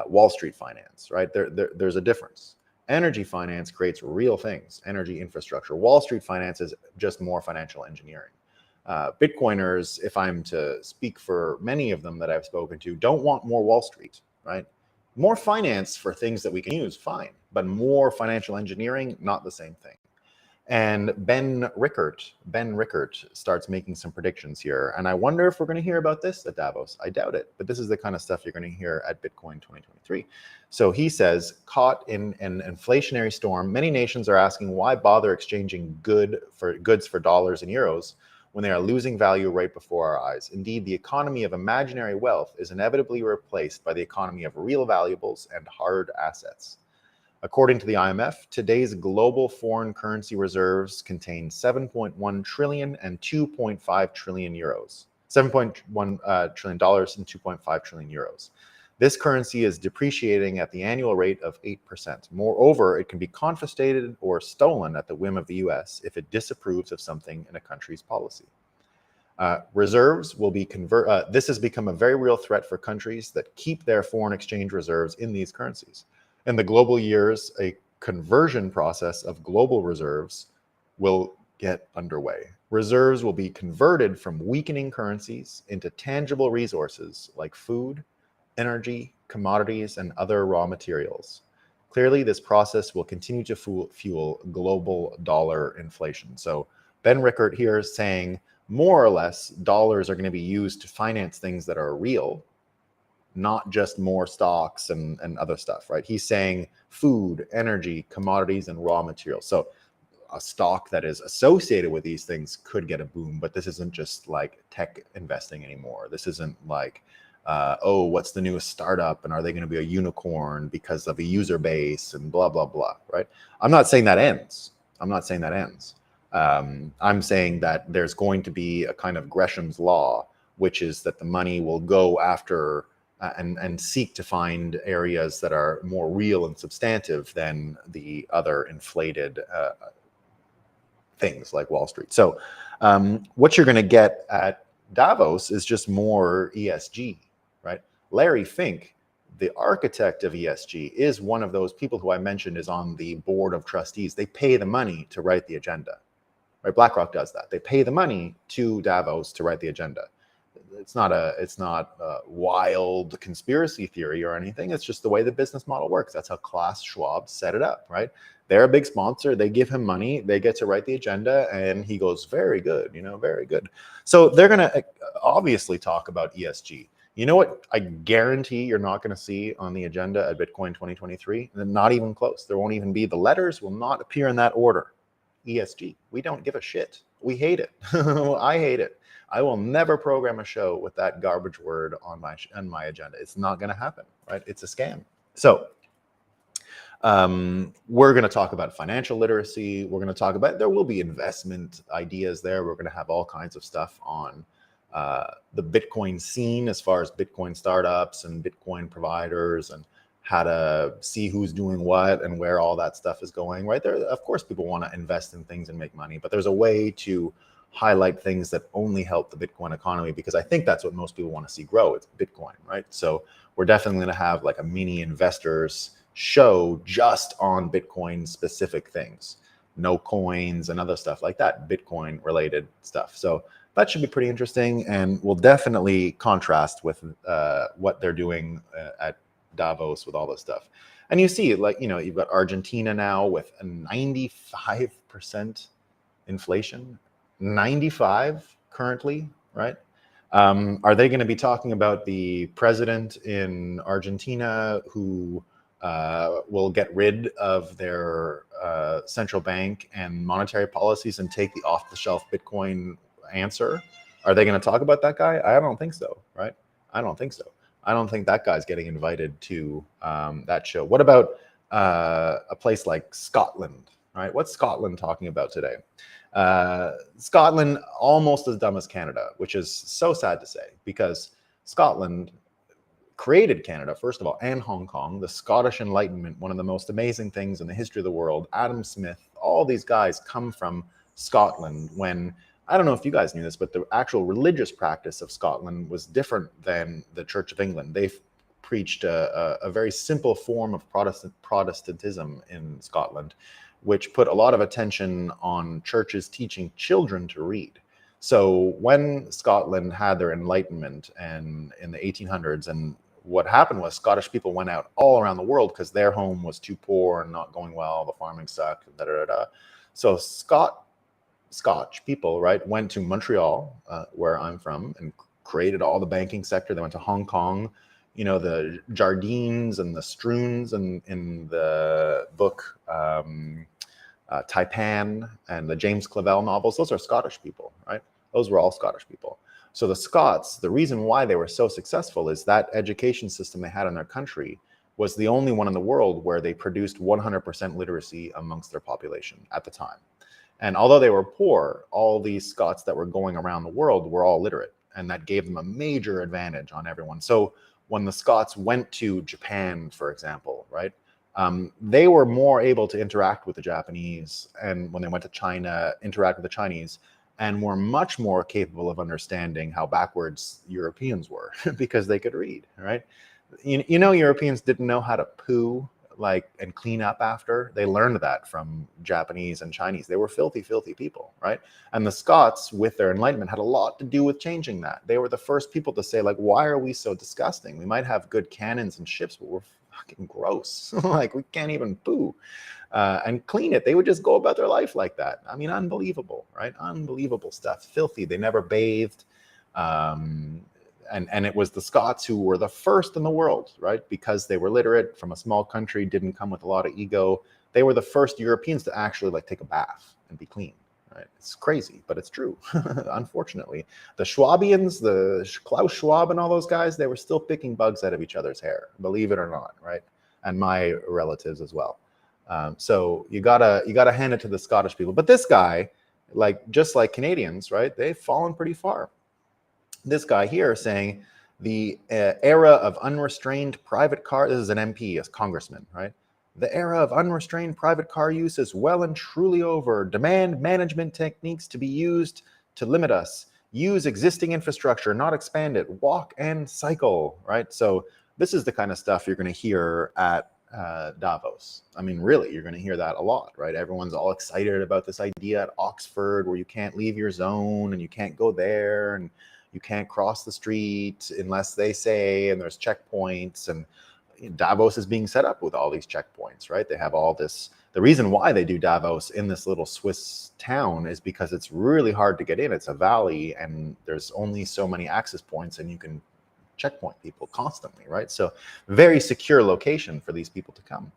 Wall Street finance, right? There's a difference. Energy finance creates real things, energy infrastructure. Wall Street finance is just more financial engineering. Bitcoiners, if I'm to speak for many of them that I've spoken to, don't want more Wall Street, right? More finance for things that we can use, fine. But more financial engineering, not the same thing. And Ben Rickert starts making some predictions here. And I wonder if we're going to hear about this at Davos. I doubt it, but this is the kind of stuff you're going to hear at Bitcoin 2023. So he says, caught in an inflationary storm, many nations are asking why bother exchanging goods for dollars and euros when they are losing value right before our eyes. Indeed, the economy of imaginary wealth is inevitably replaced by the economy of real valuables and hard assets. According to the IMF, today's global foreign currency reserves contain 7.1 trillion and 2.5 trillion euros. $7.1 trillion dollars and 2.5 trillion euros. This currency is depreciating at the annual rate of 8%. Moreover, it can be confiscated or stolen at the whim of the US if it disapproves of something in a country's policy. Reserves will be this has become a very real threat for countries that keep their foreign exchange reserves in these currencies. In the global years, a conversion process of global reserves will get underway. Reserves will be converted from weakening currencies into tangible resources like food, energy, commodities, and other raw materials. Clearly, this process will continue to fuel global dollar inflation. So Ben Rickert here is saying more or less dollars are going to be used to finance things that are real, not just more stocks and other stuff, right? He's saying food, energy, commodities, and raw materials. So a stock that is associated with these things could get a boom, but this isn't just like tech investing anymore. This isn't like, oh, what's the newest startup and are they going to be a unicorn because of a user base and blah, blah, blah, right? I'm not saying that ends. I'm saying that there's going to be a kind of Gresham's law, which is that the money will go after and seek to find areas that are more real and substantive than the other inflated things like Wall Street. So what you're going to get at Davos is just more ESG, right? Larry Fink, the architect of ESG, is one of those people who I mentioned is on the board of trustees. They pay the money to write the agenda, right? BlackRock does that. They pay the money to Davos to write the agenda. It's not a wild conspiracy theory or anything. It's just the way the business model works. That's how Klaus Schwab set it up, right? They're a big sponsor. They give him money. They get to write the agenda, and he goes, very good, very good. So they're going to obviously talk about ESG. You know what I guarantee you're not going to see on the agenda at Bitcoin 2023? Not even close. There won't even be, the letters will not appear in that order. ESG. We don't give a shit. We hate it. I hate it. I will never program a show with that garbage word on my agenda. It's not going to happen, right? It's a scam. So we're going to talk about financial literacy. We're going to talk about, there will be investment ideas there. We're going to have all kinds of stuff on the Bitcoin scene as far as Bitcoin startups and Bitcoin providers and how to see who's doing what and where all that stuff is going, right? There, of course, people want to invest in things and make money, but there's a way to highlight things that only help the Bitcoin economy, because I think that's what most people want to see grow. It's Bitcoin, right? So we're definitely going to have like a mini investors show just on Bitcoin specific things, no coins and other stuff like that, Bitcoin related stuff. So that should be pretty interesting, and will definitely contrast with what they're doing at Davos with all this stuff. And you see, like, you've got Argentina now with a 95% inflation. 95 currently, right? Are they going to be talking about the president in Argentina who will get rid of their central bank and monetary policies and take the off-the-shelf Bitcoin answer? Are they going to talk about that guy? I don't think so, right? I don't think so. I don't think that guy's getting invited to that show. What about a place like Scotland, right? What's Scotland talking about today? Scotland, almost as dumb as Canada, which is so sad to say, because Scotland created Canada, first of all, and Hong Kong, the Scottish Enlightenment, one of the most amazing things in the history of the world. Adam Smith, all these guys come from Scotland. When, I don't know if you guys knew this, but the actual religious practice of Scotland was different than the Church of England. They preached a very simple form of Protestantism in Scotland, which put a lot of attention on churches teaching children to read. So when Scotland had their Enlightenment and in the 1800s, and what happened was Scottish people went out all around the world because their home was too poor and not going well, the farming sucked, da, da, da, da. So Scotch people, right, went to Montreal, where I'm from, and created all the banking sector. They went to Hong Kong. You know, the Jardines and the Strunes in the book Taipan and the James Clavell novels, those are Scottish people, right? Those were all Scottish people. So the Scots, the reason why they were so successful is that education system they had in their country was the only one in the world where they produced 100% literacy amongst their population at the time. And although they were poor, all these Scots that were going around the world were all literate, and that gave them a major advantage on everyone. So when the Scots went to Japan, for example, right, they were more able to interact with the Japanese, and when they went to China, interact with the Chinese, and were much more capable of understanding how backwards Europeans were because they could read, right? You know, Europeans didn't know how to poo and clean up after. They learned that from Japanese and Chinese. They were filthy, filthy people, right? And the Scots, with their enlightenment, had a lot to do with changing that. They were the first people to say, like, why are we so disgusting? We might have good cannons and ships, but we're fucking gross. Like, we can't even poo and clean it. They would just go about their life like that. I mean, unbelievable, right? Unbelievable stuff. Filthy. They never bathed. And it was the Scots who were the first in the world, right? Because they were literate, from a small country, didn't come with a lot of ego. They were the first Europeans to actually like take a bath and be clean, right? It's crazy, but it's true, unfortunately. The Schwabians, the Klaus Schwab and all those guys, they were still picking bugs out of each other's hair, believe it or not, right? And my relatives as well. So you gotta hand it to the Scottish people. But this guy, just like Canadians, right? They've fallen pretty far. This guy here saying the era of unrestrained private car, this is an MP, a congressman, right? The era of unrestrained private car use is well and truly over. Demand management techniques to be used to limit us. Use existing infrastructure, not expand it. Walk and cycle, right? So this is the kind of stuff you're going to hear at Davos. I mean, really, you're going to hear that a lot, right? Everyone's all excited about this idea at Oxford where you can't leave your zone and you can't go there and you can't cross the street unless they say, and there's checkpoints, and Davos is being set up with all these checkpoints, right? They have all this. The reason why they do Davos in this little Swiss town is because it's really hard to get in. It's a valley and there's only so many access points and you can checkpoint people constantly, right? So very secure location for these people to come.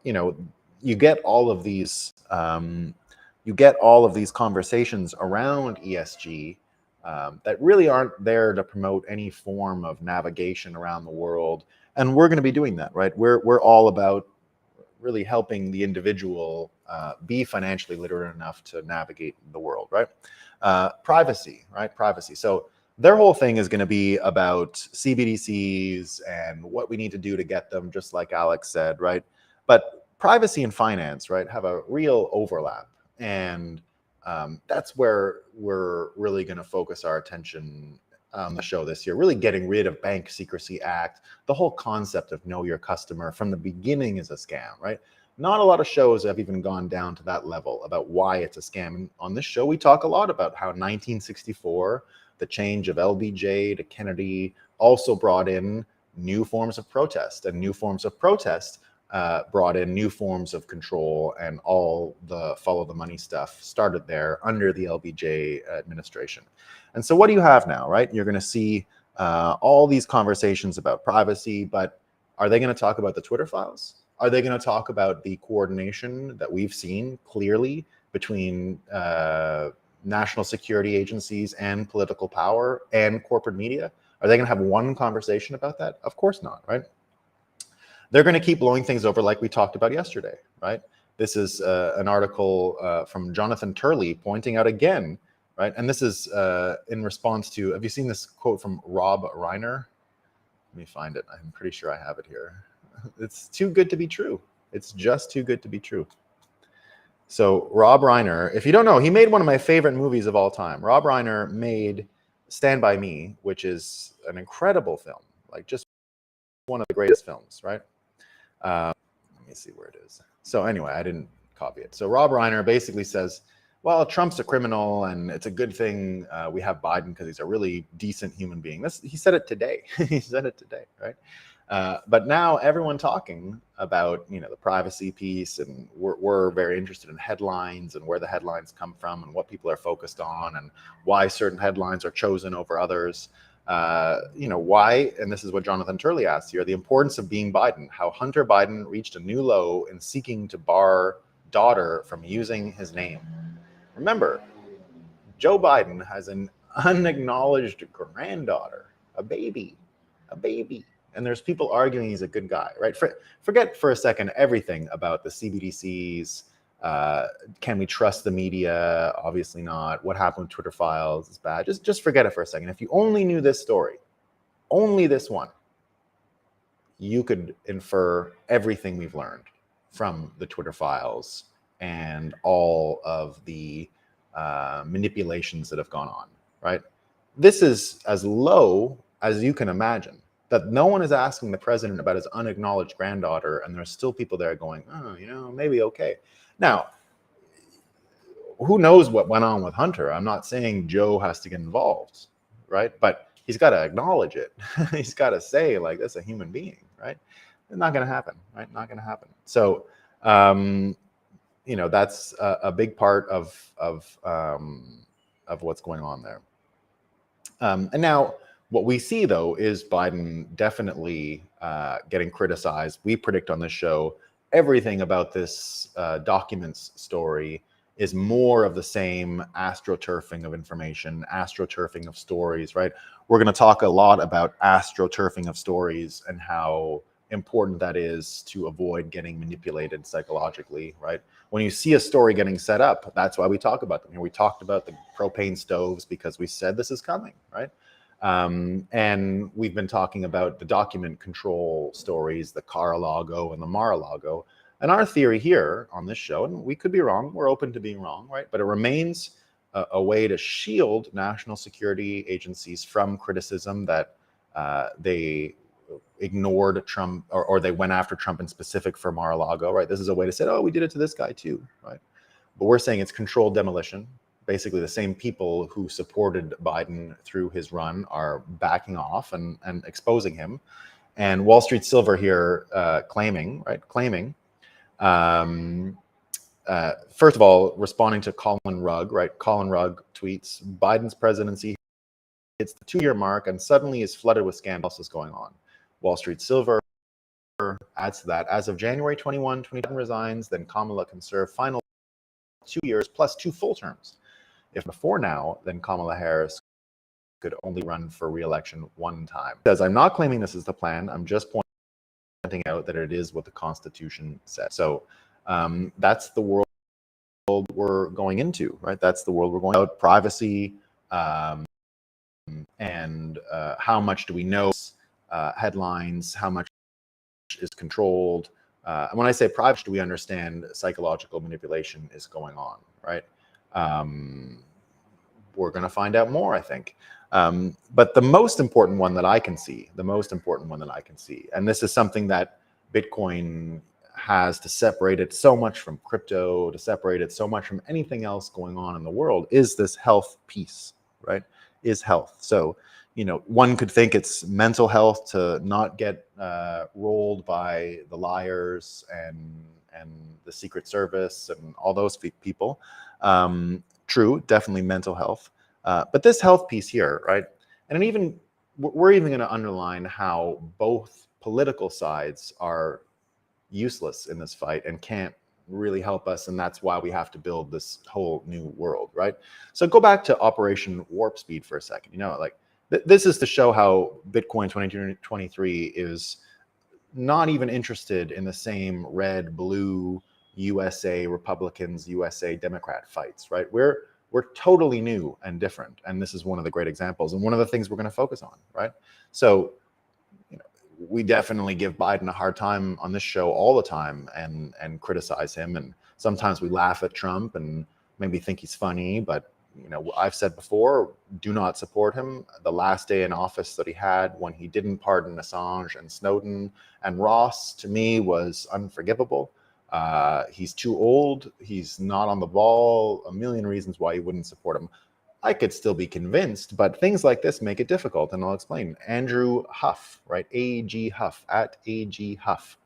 You know, you get all of these conversations around ESG that really aren't there to promote any form of navigation around the world. And we're going to be doing that, right? We're all about really helping the individual be financially literate enough to navigate the world, right? Privacy, right? Privacy. So their whole thing is going to be about CBDCs and what we need to do to get them, just like Alex said, right? But privacy and finance, right, have a real overlap. And that's where we're really going to focus our attention on the show this year, really getting rid of Bank Secrecy Act. The whole concept of know your customer from the beginning is a scam, right? Not a lot of shows have even gone down to that level about why it's a scam. And on this show, we talk a lot about how 1964, the change of LBJ to Kennedy, also brought in new forms of protest, and new forms of protest brought in new forms of control, and all the follow the money stuff started there under the LBJ administration. And so what do you have now, right? You're going to see all these conversations about privacy, but are they going to talk about the Twitter files? Are they going to talk about the coordination that we've seen clearly between national security agencies and political power and corporate media? Are they going to have one conversation about that? Of course not, right? They're going to keep blowing things over like we talked about yesterday, right? This is an article from Jonathan Turley pointing out again, right? And this is in response to, have you seen this quote from Rob Reiner? Let me find it. I'm pretty sure I have it here. It's too good to be true. It's just too good to be true. So Rob Reiner, if you don't know, he made one of my favorite movies of all time. Rob Reiner made Stand By Me, which is an incredible film, like just one of the greatest films, right? Let me see where it is. So anyway, I didn't copy it. So Rob Reiner basically says, well, Trump's a criminal and it's a good thing we have Biden because he's a really decent human being. He said it today. He said it today, right? But now everyone talking about, you know, the privacy piece, and we're very interested in headlines and where the headlines come from and what people are focused on and why certain headlines are chosen over others. You know, why, and this is what Jonathan Turley asked here, the importance of being Biden, how Hunter Biden reached a new low in seeking to bar daughter from using his name. Remember, Joe Biden has an unacknowledged granddaughter, a baby. And there's people arguing he's a good guy, right? Forget for a second everything about the CBDCs. Can we trust the media? Obviously not. What happened with Twitter files is bad. Just forget it for a second. If you only knew this story, only this one, you could infer everything we've learned from the Twitter files and all of the manipulations that have gone on, right? This is as low as you can imagine, that no one is asking the president about his unacknowledged granddaughter, and there's still people there going, oh, you know, maybe okay. Now, who knows what went on with Hunter? I'm not saying Joe has to get involved, right? But he's got to acknowledge it. He's got to say, like, that's a human being, right? It's not going to happen, right? Not going to happen. So, you know, that's a big part of what's going on there. And now, what we see, though, is Biden definitely getting criticized. We predict on this show everything about this documents story is more of the same astroturfing of information, astroturfing of stories, right? We're going to talk a lot about astroturfing of stories and how important that is to avoid getting manipulated psychologically, right? When you see a story getting set up, that's why we talk about them. Here we talked about the propane stoves because we said this is coming, right? And we've been talking about the document control stories, the Mar-a-Lago and the Mar-a-Lago. And our theory here on this show, and we could be wrong, we're open to being wrong, right? But it remains a way to shield national security agencies from criticism that they ignored Trump, or they went after Trump in specific for Mar-a-Lago, right? This is a way to say, oh, we did it to this guy too, right? But we're saying it's controlled demolition. Basically, the same people who supported Biden through his run are backing off and exposing him. And Wall Street Silver here claiming, first of all, responding to Colin Rugg, right? Colin Rugg tweets, Biden's presidency hits the 2-year mark and suddenly is flooded with scandals going on. Wall Street Silver adds to that, as of January 21, 2020 resigns, then Kamala can serve final 2 years plus 2 full terms. If before now, then Kamala Harris could only run for re-election 1 time. Says, I'm not claiming this is the plan. I'm just pointing out that it is what the Constitution says. So that's the world we're going into, right? That's the world we're going about. Privacy and how much do we know? Headlines, how much is controlled? And when I say privacy, do we understand psychological manipulation is going on, right? We're going to find out more, I think. But the most important one that I can see, and this is something that Bitcoin has to separate it so much from crypto, to separate it so much from anything else going on in the world, is this health piece, right? Is health. So, you know, one could think it's mental health to not get rolled by the liars and the Secret Service and all those people. True, definitely mental health. But this health piece here, right? And we're even going to underline how both political sides are useless in this fight and can't really help us, and that's why we have to build this whole new world, right? So go back to Operation Warp Speed for a second. You know, like this is to show how Bitcoin 2023 is not even interested in the same red, blue, USA Republicans, USA Democrat fights, right? We're totally new and different, and this is one of the great examples, and one of the things we're going to focus on, right? So, you know, we definitely give Biden a hard time on this show all the time, and criticize him, and sometimes we laugh at Trump and maybe think he's funny, but you know, I've said before, do not support him. The last day in office that he had, when he didn't pardon Assange and Snowden and Ross, to me was unforgivable. He's too old. He's not on the ball. A million reasons why you wouldn't support him. I could still be convinced, but things like this make it difficult, and I'll explain. Andrew Huff, right? A.G. Huff, at A.G. Huff,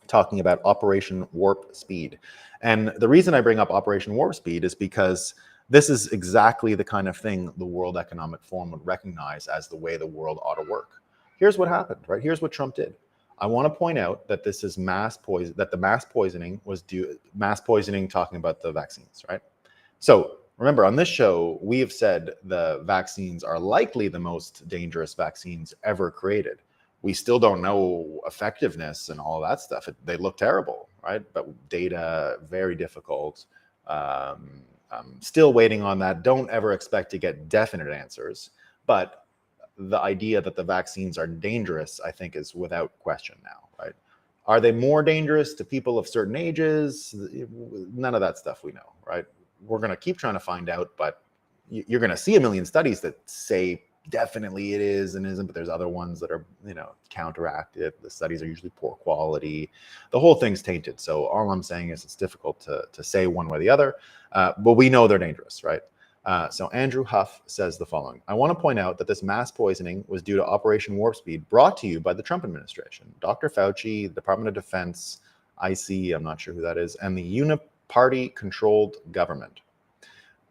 talking about Operation Warp Speed. And the reason I bring up Operation Warp Speed is because this is exactly the kind of thing the World Economic Forum would recognize as the way the world ought to work. Here's what happened, right? Here's what Trump did. I want to point out that this is mass poison, that the mass poisoning was mass poisoning, talking about the vaccines, right? So remember, on this show, we have said the vaccines are likely the most dangerous vaccines ever created. We still don't know effectiveness and all that stuff. They look terrible, right? But data, very difficult. Still waiting on that. Don't ever expect to get definite answers. But the idea that the vaccines are dangerous, I think, is without question now, right? Are they more dangerous to people of certain ages? None of that stuff we know, right? We're going to keep trying to find out, but you're going to see a million studies that say definitely it is and isn't, but there's other ones that are, counteract it. The studies are usually poor quality. The whole thing's tainted. So all I'm saying is it's difficult to say one way or the other, but we know they're dangerous, right? So Andrew Huff says the following: I want to point out that this mass poisoning was due to Operation Warp Speed, brought to you by the Trump administration, Dr. Fauci, the Department of Defense, IC, I'm not sure who that is, and the uniparty-controlled government.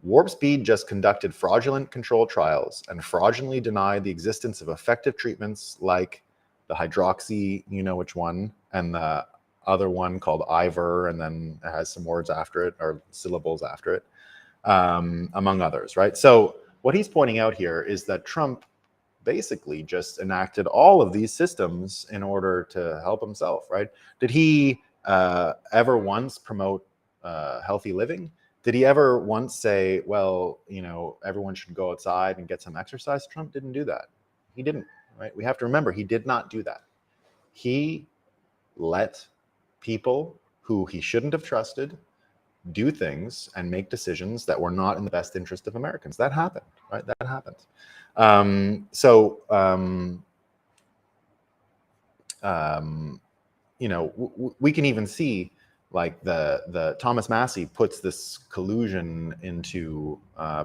Warp Speed just conducted fraudulent controlled trials and fraudulently denied the existence of effective treatments like the hydroxy, you know which one, and the other one called Ivor, and then it has some words after it, or syllables after it, among others, right? So what he's pointing out here is that Trump basically just enacted all of these systems in order to help himself, right? Did he ever once promote healthy living? Did he ever once say, well, everyone should go outside and get some exercise? Trump didn't do that. He didn't, right? We have to remember, he did not do that. He let people who he shouldn't have trusted do things and make decisions that were not in the best interest of Americans. That happened, right? That happened. We can even see, like, the Thomas Massey puts this collusion into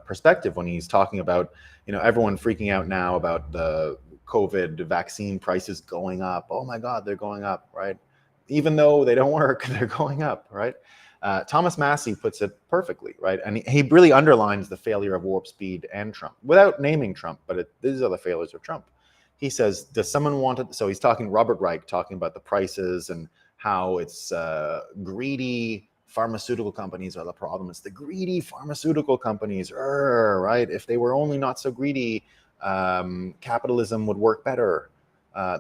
perspective when he's talking about, everyone freaking out now about the COVID vaccine prices going up. Oh my God, they're going up, right? Even though they don't work, they're going up, right? Thomas Massey puts it perfectly, right? And he really underlines the failure of Warp Speed and Trump, without naming Trump, but these are the failures of Trump. He says, does someone want it? So he's talking, Robert Reich, talking about the prices and how it's greedy pharmaceutical companies are the problem. It's the greedy pharmaceutical companies, right? If they were only not so greedy, capitalism would work better.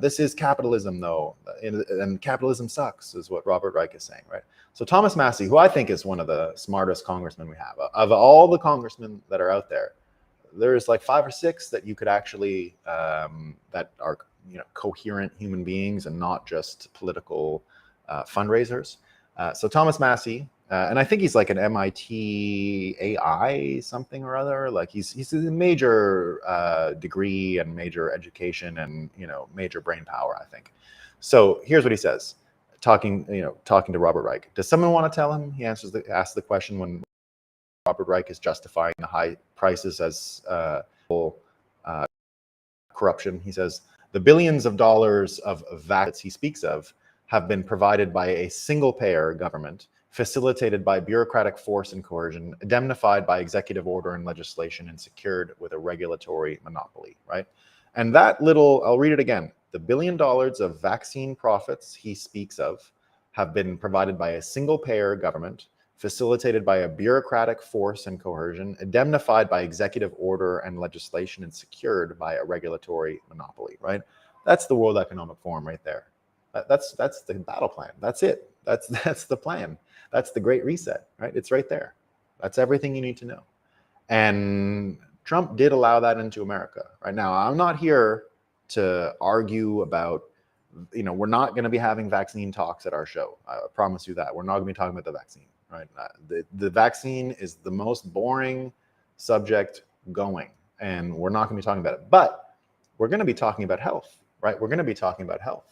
This is capitalism, though, and capitalism sucks, is what Robert Reich is saying, right? So Thomas Massey, who I think is one of the smartest congressmen we have, of all the congressmen that are out there, there's like 5 or 6 that you could actually, that are coherent human beings and not just political fundraisers. So Thomas Massey, and I think he's like an MIT AI something or other. Like he's a major degree and major education and major brain power, I think. So here's what he says, talking to Robert Reich. Does someone want to tell him? He asks the question when Robert Reich is justifying the high prices as corruption. He says the billions of dollars of vaccines he speaks of have been provided by a single-payer government, facilitated by bureaucratic force and coercion, indemnified by executive order and legislation, and secured with a regulatory monopoly, right? And that little, I'll read it again. The $1 billion of vaccine profits he speaks of have been provided by a single-payer government, facilitated by a bureaucratic force and coercion, indemnified by executive order and legislation, and secured by a regulatory monopoly, right? That's the World Economic Forum right there. That's the battle plan. That's it. That's the plan. That's the Great Reset, right? It's right there. That's everything you need to know. And Trump did allow that into America. Right now, I'm not here to argue about, we're not going to be having vaccine talks at our show. I promise you that. We're not going to be talking about the vaccine, right? The vaccine is the most boring subject going, and we're not going to be talking about it. But we're going to be talking about health, right? We're going to be talking about health.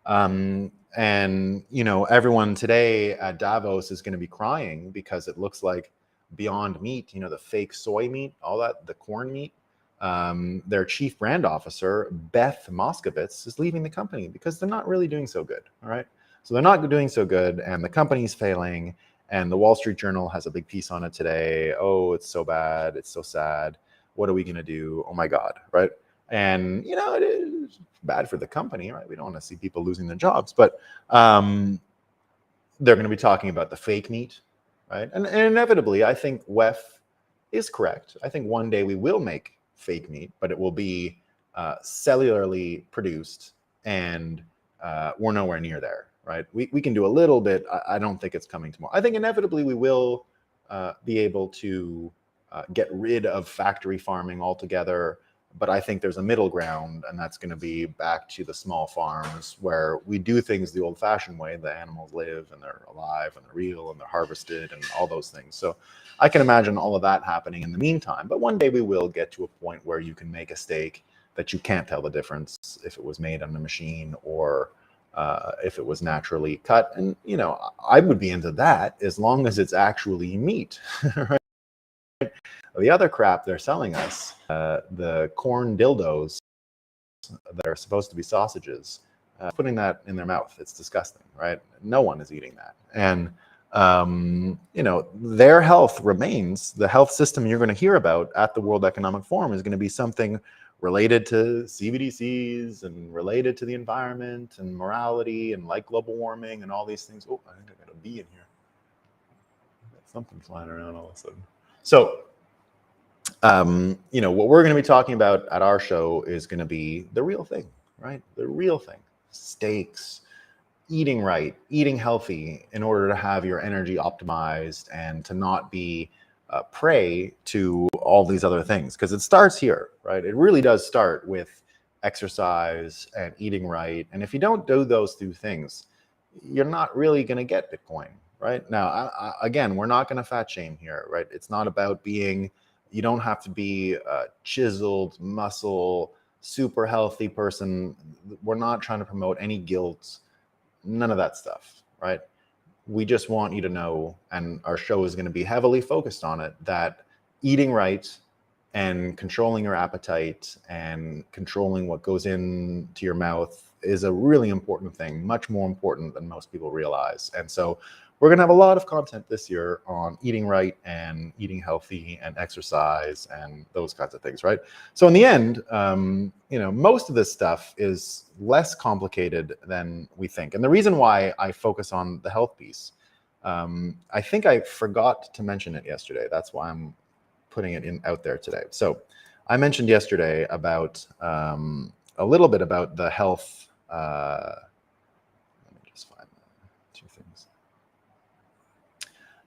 And everyone today at Davos is going to be crying because it looks like Beyond Meat, the fake soy meat, all that, the corn meat. Their chief brand officer, Beth Moskowitz, is leaving the company because they're not really doing so good. All right. So they're not doing so good, and the company's failing. And the Wall Street Journal has a big piece on it today. Oh, it's so bad. It's so sad. What are we going to do? Oh my God. Right. And, it is bad for the company, right? We don't want to see people losing their jobs, but they're going to be talking about the fake meat, right? And inevitably, I think WEF is correct. I think one day we will make fake meat, but it will be cellularly produced, and we're nowhere near there, right? We can do a little bit. I don't think it's coming tomorrow. I think inevitably we will be able to get rid of factory farming altogether. But I think there's a middle ground, and that's going to be back to the small farms where we do things the old-fashioned way. The animals live, and they're alive, and they're real, and they're harvested, and all those things. So I can imagine all of that happening in the meantime. But one day we will get to a point where you can make a steak that you can't tell the difference if it was made on a machine or if it was naturally cut. And, I would be into that as long as it's actually meat, right? The other crap they're selling us, the corn dildos that are supposed to be sausages, putting that in their mouth, it's disgusting, right? No one is eating that. And, their health remains, the health system you're going to hear about at the World Economic Forum is going to be something related to CBDCs and related to the environment and morality and like global warming and all these things. Oh, I think I got a bee in here. Got something flying around all of a sudden. So, what we're going to be talking about at our show is going to be the real thing, right? The real thing. Steaks, eating right, eating healthy in order to have your energy optimized and to not be prey to all these other things. Because it starts here, right? It really does start with exercise and eating right. And if you don't do those two things, you're not really going to get Bitcoin, right? Now, again, we're not going to fat shame here, right? It's not about being... You don't have to be a chiseled, muscle, super healthy person. We're not trying to promote any guilt, none of that stuff, right? We just want you to know, and our show is going to be heavily focused on it, that eating right and controlling your appetite and controlling what goes into your mouth is a really important thing, much more important than most people realize. And so we're going to have a lot of content this year on eating right and eating healthy and exercise and those kinds of things, right? So in the end, most of this stuff is less complicated than we think. And the reason why I focus on the health piece, I think I forgot to mention it yesterday. That's why I'm putting it out there today. So I mentioned yesterday about a little bit about the health. Let me just find two things.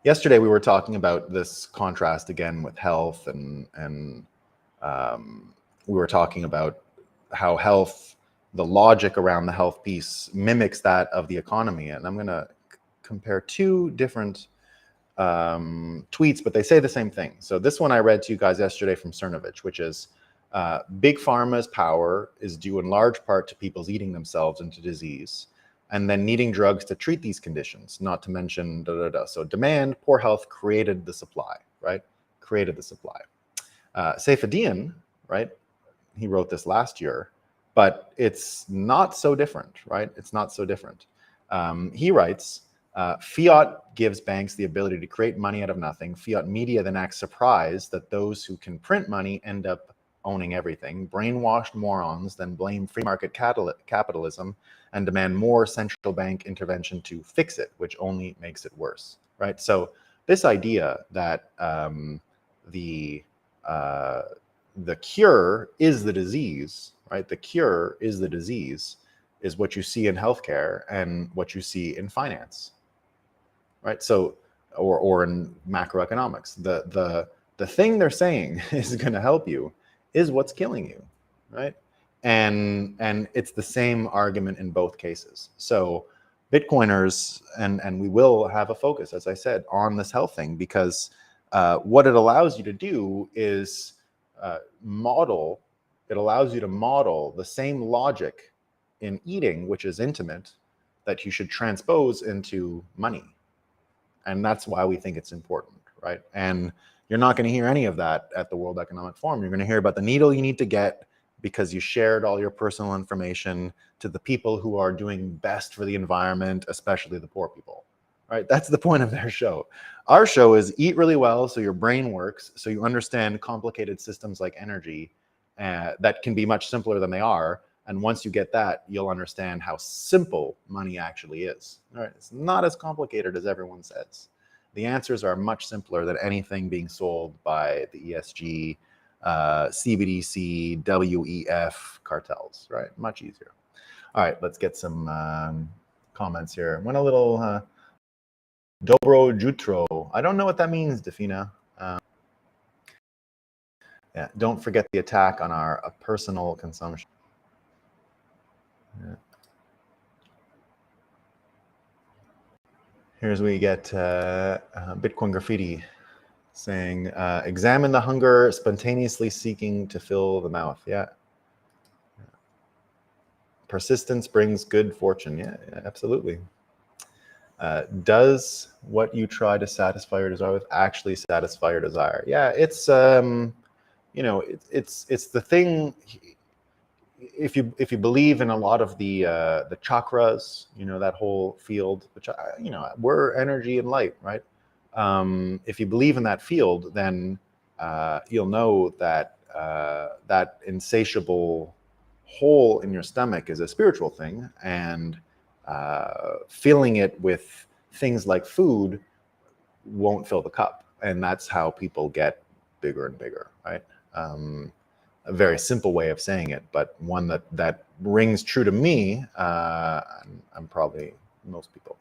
Yesterday we were talking about this contrast again with health, and we were talking about how health, the logic around the health piece mimics that of the economy. And I'm going to compare two different tweets, but they say the same thing. So this one I read to you guys yesterday from Cernovich, which is big pharma's power is due in large part to people's eating themselves into disease and then needing drugs to treat these conditions, not to mention So demand, poor health created the supply, right? Created the supply. Saifedean, right? He wrote this last year, but it's not so different, right? It's not so different. He writes, fiat gives banks the ability to create money out of nothing. Fiat media then acts surprised that those who can print money end up owning everything. Brainwashed morons then blame free market capitalism and demand more central bank intervention to fix it, which only makes it worse, right? So this idea that the cure is the disease, right? The cure is the disease is what you see in healthcare and what you see in finance, right? So, or in macroeconomics, the thing they're saying is going to help you is what's killing you, right? And it's the same argument in both cases. So Bitcoiners, and we will have a focus, as I said, on this health thing, because what it allows you to do is model the same logic in eating, which is intimate, that you should transpose into money. And that's why we think it's important, right? And you're not going to hear any of that at the World Economic Forum. You're going to hear about the needle you need to get because you shared all your personal information to the people who are doing best for the environment, especially the poor people, right? That's the point of their show. Our show is eat really well so your brain works, so you understand complicated systems like energy that can be much simpler than they are. And once you get that, you'll understand how simple money actually is. All right? It's not as complicated as everyone says. The answers are much simpler than anything being sold by the ESG, CBDC, WEF cartels, right? Much easier. All right, let's get some comments here. Went a little dobro jutro. I don't know what that means, Defina. Yeah, don't forget the attack on our personal consumption. Yeah. Here's where you get Bitcoin graffiti saying, examine the hunger spontaneously seeking to fill the mouth. Yeah. Persistence brings good fortune. Yeah, absolutely. Does what you try to satisfy your desire with actually satisfy your desire? Yeah, it's you know, it's the thing. If you believe in a lot of the chakras, you know, that whole field, which you know, we're energy and light, right? If you believe in that field, then you'll know that that insatiable hole in your stomach is a spiritual thing, and filling it with things like food won't fill the cup, and that's how people get bigger and bigger, right? A very simple way of saying it, but one that rings true to me. I'm probably most people.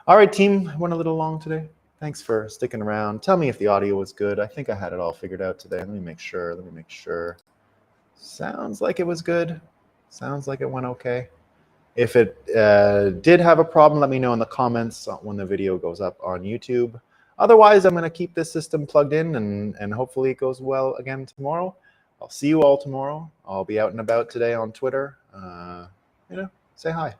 All right, team, went a little long today. Thanks for sticking around. Tell me if the audio was good. I think I had it all figured out today. Let me make sure. Sounds like it was good. Sounds like it went okay. If it did have a problem, let me know in the comments when the video goes up on YouTube. Otherwise, I'm going to keep this system plugged in, and hopefully it goes well again tomorrow. I'll see you all tomorrow. I'll be out and about today on Twitter. You know, say hi.